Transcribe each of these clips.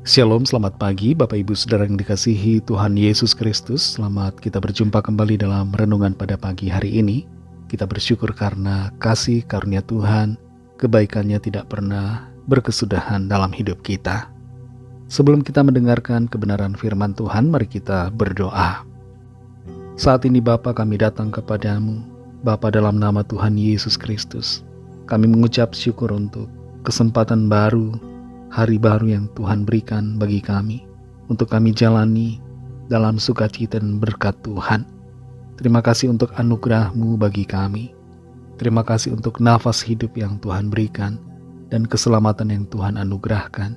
Shalom, selamat pagi Bapak Ibu Saudara yang dikasihi Tuhan Yesus Kristus. Selamat kita berjumpa kembali dalam renungan pada pagi hari ini. Kita bersyukur karena kasih karunia Tuhan, kebaikannya tidak pernah berkesudahan dalam hidup kita. Sebelum kita mendengarkan kebenaran firman Tuhan, mari kita berdoa. Saat ini Bapa, kami datang kepadamu, Bapa, dalam nama Tuhan Yesus Kristus. Kami mengucap syukur untuk kesempatan baru, hari baru yang Tuhan berikan bagi kami untuk kami jalani dalam sukacita dan berkat Tuhan. Terima kasih untuk anugerah-Mu bagi kami. Terima kasih untuk nafas hidup yang Tuhan berikan dan keselamatan yang Tuhan anugerahkan.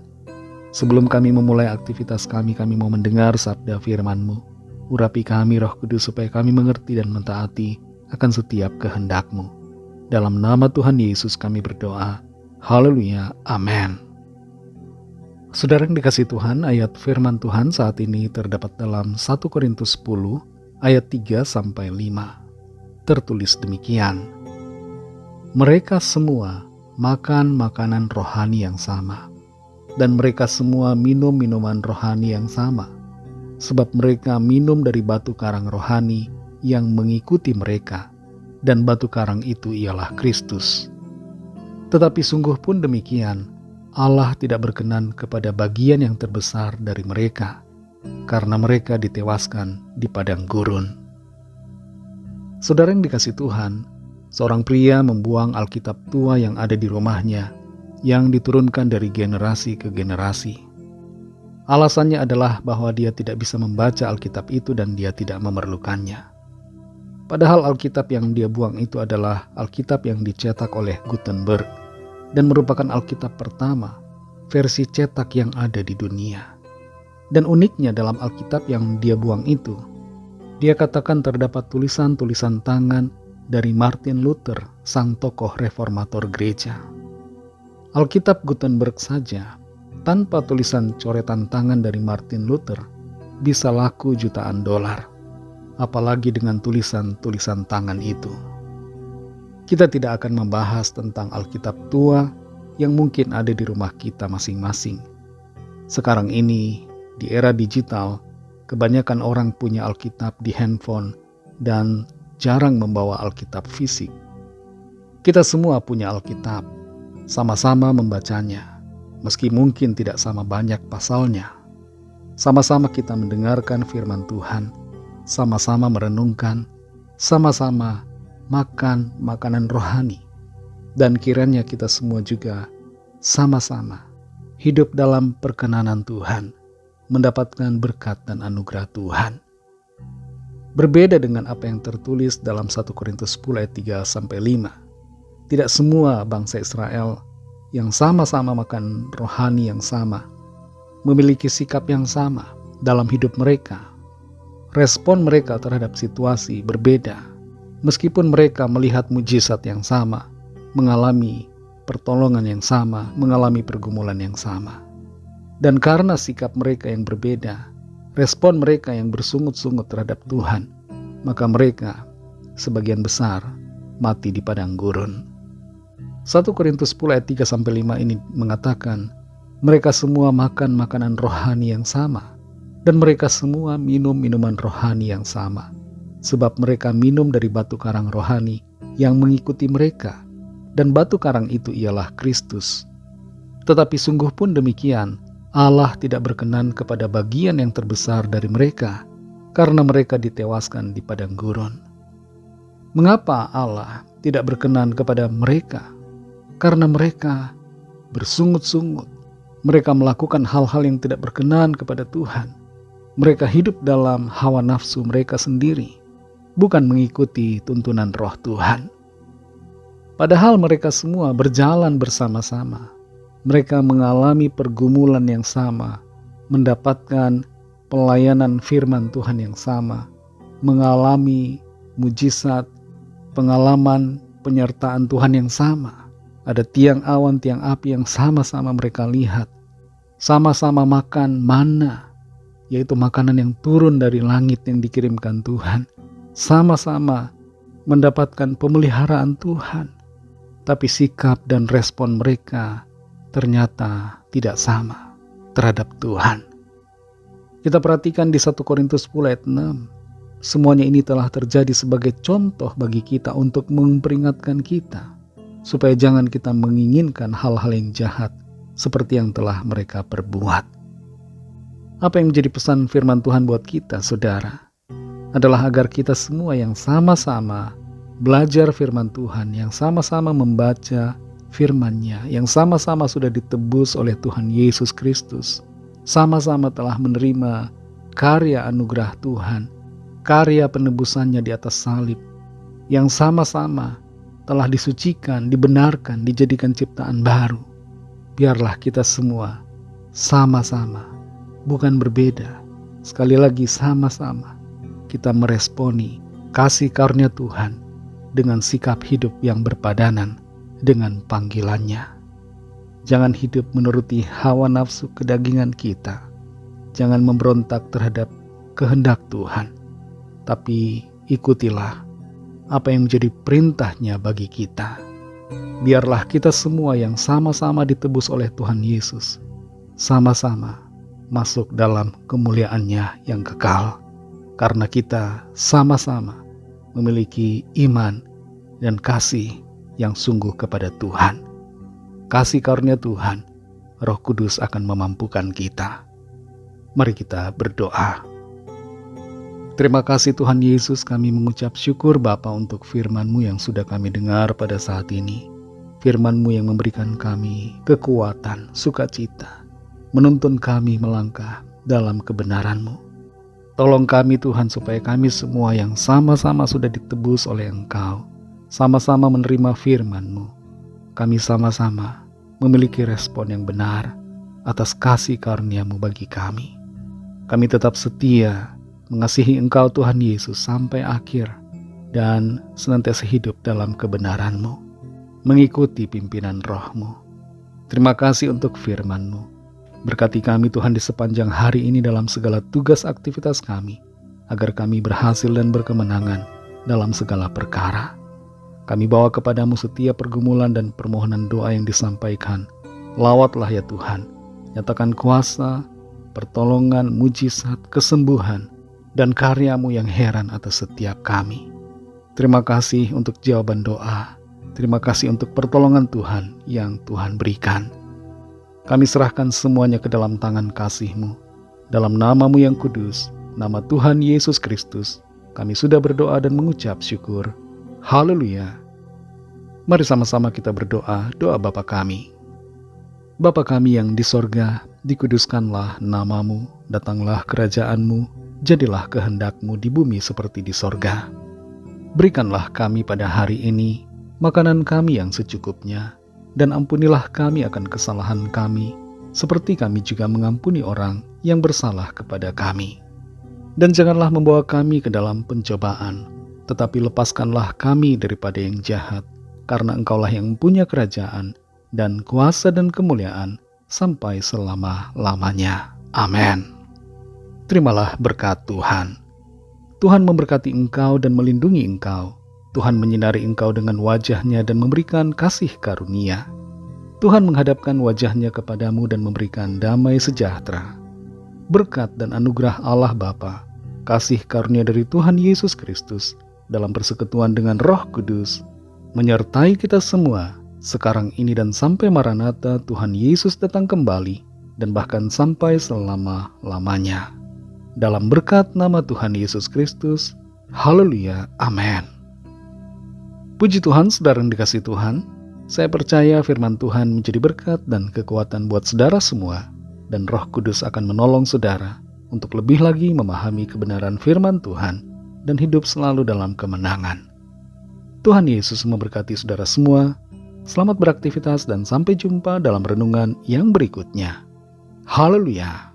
Sebelum kami memulai aktivitas kami mau mendengar sabda firman-Mu. Urapi kami Roh Kudus supaya kami mengerti dan mentaati akan setiap kehendak-Mu. Dalam nama Tuhan Yesus kami berdoa. Haleluya. Amin. Saudara yang dikasihi Tuhan, ayat firman Tuhan saat ini terdapat dalam 1 Korintus 10 ayat 3-5. Tertulis demikian. Mereka semua makan makanan rohani yang sama, dan mereka semua minum minuman rohani yang sama, sebab mereka minum dari batu karang rohani yang mengikuti mereka, dan batu karang itu ialah Kristus. Tetapi sungguh pun demikian, Allah tidak berkenan kepada bagian yang terbesar dari mereka, karena mereka ditewaskan di padang gurun. Saudara yang dikasihi Tuhan, seorang pria membuang Alkitab tua yang ada di rumahnya, yang diturunkan dari generasi ke generasi. Alasannya adalah bahwa dia tidak bisa membaca Alkitab itu dan dia tidak memerlukannya. Padahal Alkitab yang dia buang itu adalah Alkitab yang dicetak oleh Gutenberg, dan merupakan Alkitab pertama, versi cetak yang ada di dunia. Dan uniknya dalam Alkitab yang dia buang itu, dia katakan terdapat tulisan-tulisan tangan dari Martin Luther, sang tokoh reformator gereja. Alkitab Gutenberg saja, tanpa tulisan coretan tangan dari Martin Luther, bisa laku jutaan dolar. Apalagi dengan tulisan-tulisan tangan itu. Kita tidak akan membahas tentang Alkitab tua yang mungkin ada di rumah kita masing-masing. Sekarang ini, di era digital, kebanyakan orang punya Alkitab di handphone dan jarang membawa Alkitab fisik. Kita semua punya Alkitab, sama-sama membacanya, meski mungkin tidak sama banyak pasalnya. Sama-sama kita mendengarkan firman Tuhan, sama-sama merenungkan, sama-sama makan makanan rohani, dan kiranya kita semua juga sama-sama hidup dalam perkenanan Tuhan, mendapatkan berkat dan anugerah Tuhan. Berbeda dengan apa yang tertulis dalam 1 Korintus 10 ayat 3-5. Tidak semua bangsa Israel yang sama-sama makan rohani yang sama, memiliki sikap yang sama dalam hidup mereka. Respon mereka terhadap situasi berbeda. Meskipun mereka melihat mujizat yang sama, mengalami pertolongan yang sama, mengalami pergumulan yang sama. Dan karena sikap mereka yang berbeda, respon mereka yang bersungut-sungut terhadap Tuhan, maka mereka sebagian besar mati di padang gurun. 1 Korintus 10 ayat 3-5 ini mengatakan, mereka semua makan makanan rohani yang sama, dan mereka semua minum minuman rohani yang sama. Sebab mereka minum dari batu karang rohani yang mengikuti mereka, dan batu karang itu ialah Kristus. Tetapi sungguh pun demikian, Allah tidak berkenan kepada bagian yang terbesar dari mereka, karena mereka ditewaskan di padang gurun. Mengapa Allah tidak berkenan kepada mereka? Karena mereka bersungut-sungut, mereka melakukan hal-hal yang tidak berkenan kepada Tuhan. Mereka hidup dalam hawa nafsu mereka sendiri, bukan mengikuti tuntunan Roh Tuhan. Padahal mereka semua berjalan bersama-sama. Mereka mengalami pergumulan yang sama, mendapatkan pelayanan firman Tuhan yang sama, mengalami mujizat, pengalaman penyertaan Tuhan yang sama. Ada tiang awan, tiang api yang sama-sama mereka lihat. Sama-sama makan manna, yaitu makanan yang turun dari langit yang dikirimkan Tuhan. Sama-sama mendapatkan pemeliharaan Tuhan, tapi sikap dan respon mereka ternyata tidak sama. terhadap Tuhan. Kita perhatikan di 1 Korintus 10 ayat 6. Semuanya ini telah terjadi sebagai contoh bagi kita untuk memperingatkan kita, supaya jangan kita menginginkan hal-hal yang jahat seperti yang telah mereka perbuat. Apa yang menjadi pesan firman Tuhan buat kita, saudara, adalah agar kita semua yang sama-sama belajar firman Tuhan, yang sama-sama membaca firman-Nya, yang sama-sama sudah ditebus oleh Tuhan Yesus Kristus, sama-sama telah menerima karya anugerah Tuhan, karya penebusannya di atas salib, yang sama-sama telah disucikan, dibenarkan, dijadikan ciptaan baru. Biarlah kita semua sama-sama, bukan berbeda, sekali lagi sama-sama kita meresponi kasih karunia Tuhan dengan sikap hidup yang berpadanan dengan panggilannya. Jangan hidup menuruti hawa nafsu kedagingan kita. Jangan memberontak terhadap kehendak Tuhan. Tapi ikutilah apa yang menjadi perintahnya bagi kita. Biarlah kita semua yang sama-sama ditebus oleh Tuhan Yesus, sama-sama masuk dalam kemuliaan-Nya yang kekal. Karena kita sama-sama memiliki iman dan kasih yang sungguh kepada Tuhan. Kasih karunia Tuhan, Roh Kudus akan memampukan kita. Mari kita berdoa. Terima kasih Tuhan Yesus, kami mengucap syukur Bapa untuk firman-Mu yang sudah kami dengar pada saat ini. Firman-Mu yang memberikan kami kekuatan, sukacita, menuntun kami melangkah dalam kebenaran-Mu. Tolong kami Tuhan supaya kami semua yang sama-sama sudah ditebus oleh Engkau, sama-sama menerima firman-Mu. Kami sama-sama memiliki respon yang benar atas kasih karunia-Mu bagi kami. Kami tetap setia mengasihi Engkau Tuhan Yesus sampai akhir dan senantiasa hidup dalam kebenaran-Mu, mengikuti pimpinan Roh-Mu. Terima kasih untuk firman-Mu. Berkati kami Tuhan di sepanjang hari ini dalam segala tugas aktivitas kami, agar kami berhasil dan berkemenangan dalam segala perkara. Kami bawa kepadamu setiap pergumulan dan permohonan doa yang disampaikan. Lawatlah ya Tuhan, nyatakan kuasa, pertolongan, mujizat, kesembuhan, dan karya-Mu yang heran atas setiap kami. Terima kasih untuk jawaban doa. Terima kasih untuk pertolongan Tuhan yang Tuhan berikan. Kami serahkan semuanya ke dalam tangan kasih-Mu. Dalam nama-Mu yang kudus, nama Tuhan Yesus Kristus, kami sudah berdoa dan mengucap syukur. Haleluya. Mari sama-sama kita berdoa, doa Bapa kami. Bapa kami yang di sorga, dikuduskanlah nama-Mu, datanglah kerajaan-Mu, jadilah kehendak-Mu di bumi seperti di sorga. Berikanlah kami pada hari ini makanan kami yang secukupnya, dan ampunilah kami akan kesalahan kami, seperti kami juga mengampuni orang yang bersalah kepada kami. Dan janganlah membawa kami ke dalam pencobaan, tetapi lepaskanlah kami daripada yang jahat, karena Engkaulah yang mempunyai kerajaan dan kuasa dan kemuliaan sampai selama-lamanya. Amin. Terimalah berkat Tuhan. Tuhan memberkati engkau dan melindungi engkau. Tuhan menyinari engkau dengan wajah-Nya dan memberikan kasih karunia. Tuhan menghadapkan wajah-Nya kepadamu dan memberikan damai sejahtera. Berkat dan anugerah Allah Bapa, kasih karunia dari Tuhan Yesus Kristus, dalam persekutuan dengan Roh Kudus, menyertai kita semua, sekarang ini dan sampai Maranatha Tuhan Yesus datang kembali, dan bahkan sampai selama-lamanya. Dalam berkat nama Tuhan Yesus Kristus, haleluya, amin. Puji Tuhan, saudara yang dikasihi Tuhan, saya percaya firman Tuhan menjadi berkat dan kekuatan buat saudara semua, dan Roh Kudus akan menolong saudara untuk lebih lagi memahami kebenaran firman Tuhan, dan hidup selalu dalam kemenangan. Tuhan Yesus memberkati saudara semua. Selamat beraktivitas dan sampai jumpa dalam renungan yang berikutnya. Haleluya.